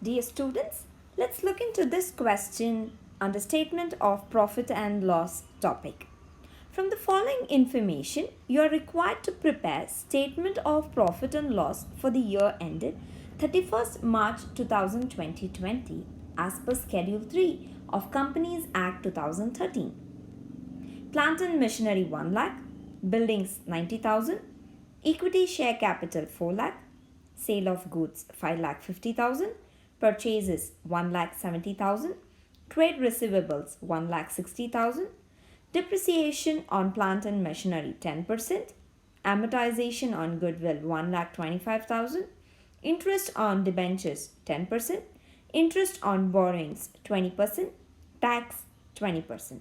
Dear students, let's look into this question under statement of profit and loss topic. From the following information, you are required to prepare statement of profit and loss for the year ended 31st March 2020 as per Schedule 3 of Companies Act 2013. Plant and machinery 1 lakh, buildings 90,000, equity share capital 4 lakh, sale of goods 5 lakh 50,000, purchases 1 lakh 70,000, trade receivables 1 lakh 60,000, depreciation on plant and machinery 10%, amortization on goodwill 1 lakh 25,000, interest on debentures 10%, interest on borrowings 20%, tax 20%.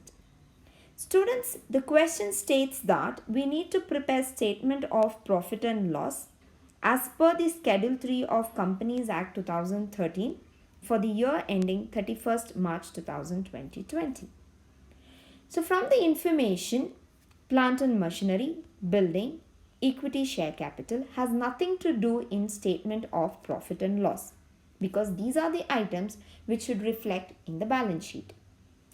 Students, the question states that we need to prepare statement of profit and loss as per the Schedule 3 of Companies Act 2013 for the year ending 31st March 2020. So from the information, plant and machinery, building, equity share capital has nothing to do in statement of profit and loss because these are the items which should reflect in the balance sheet.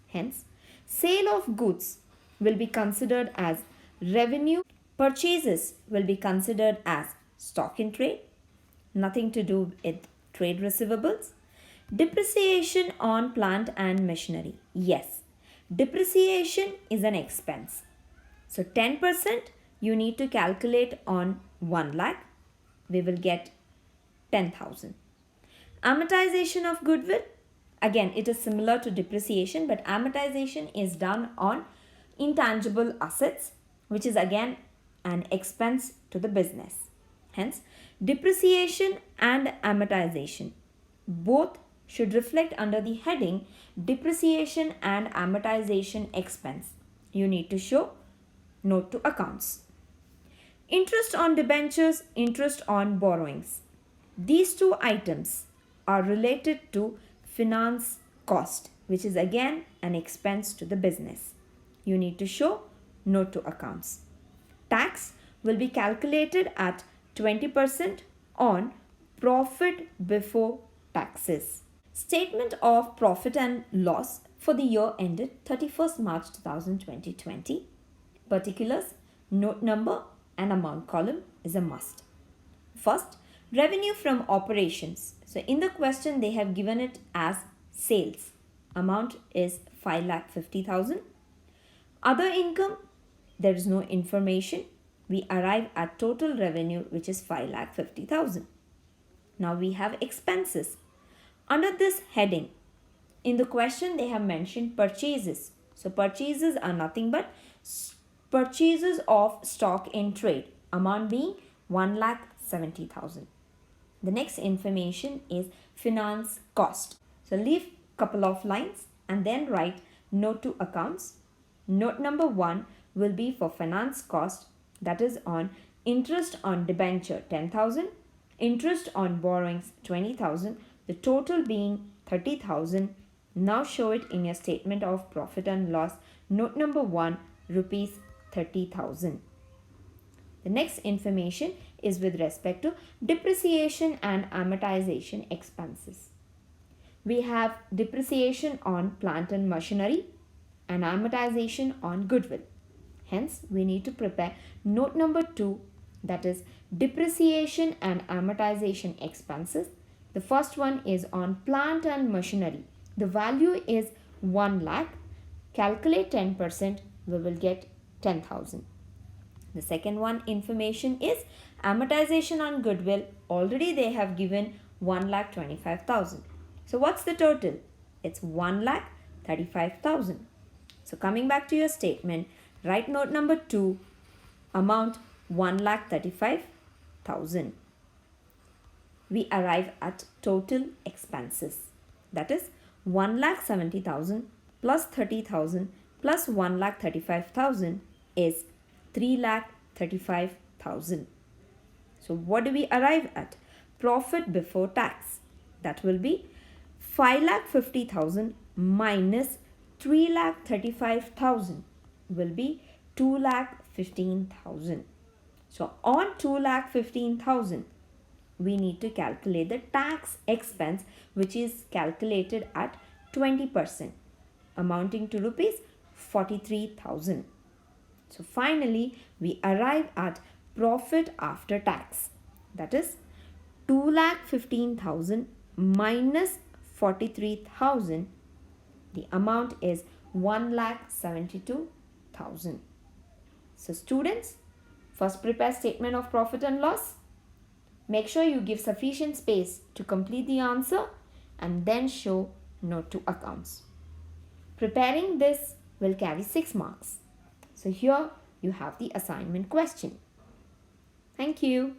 Hence, sale of goods will be considered as revenue. Purchases will be considered as stock in trade, nothing to do with trade receivables. Depreciation on plant and machinery. Yes, depreciation is an expense. So 10% you need to calculate on 1 lakh. We will get 10,000. Amortization of goodwill. Again, it is similar to depreciation, but amortization is done on intangible assets, which is again an expense to the business. Hence, depreciation and amortization both should reflect under the heading depreciation and amortization expense. You need to show note to accounts. Interest on debentures, interest on borrowings. These two items are related to finance cost, which is again an expense to the business. You need to show note to accounts. Tax will be calculated at 20% on profit before taxes. Statement of profit and loss for the year ended 31st March 2020. Particulars, note number and amount column is a must. First, revenue from operations. So in the question they have given it as sales. Amount is 5,50,000. Other income, there is no information. We arrive at total revenue which is 5,50,000. Now we have expenses. Under this heading, in the question they have mentioned purchases. So purchases are nothing but purchases of stock in trade. Amount being 1,70,000. The next information is finance cost. So leave couple of lines and then write note to accounts. Note number 1 will be for finance cost, that is on interest on debenture 10,000, interest on borrowings 20,000, the total being 30,000. Now show it in your statement of profit and loss. Note number 1, rupees 30,000. The next information is with respect to depreciation and amortization expenses. We have depreciation on plant and machinery and amortization on goodwill. Hence, we need to prepare note number 2, that is depreciation and amortization expenses. The first one is on plant and machinery. The value is 1 lakh. Calculate 10%, we will get 10,000. The second one information is amortization on goodwill. Already they have given 1,25,000. So what's the total? It's 1,35,000. So coming back to your statement, write note number 2, amount 1,35,000. We arrive at total expenses. That is 1,70,000 plus 30,000 plus 1,35,000 is 3,35,000. So what do we arrive at? Profit before tax. That will be 5,50,000 minus 3,35,000 will be 2,15,000. So on 2,15,000, we need to calculate the tax expense, which is calculated at 20%, amounting to rupees 43,000. So finally, we arrive at profit after tax, that is 2,15,000 minus 43,000. The amount is 1,72,000. So students, first prepare statement of profit and loss. Make sure you give sufficient space to complete the answer and then show note to accounts. Preparing this will carry 6 marks. So here you have the assignment question. Thank you.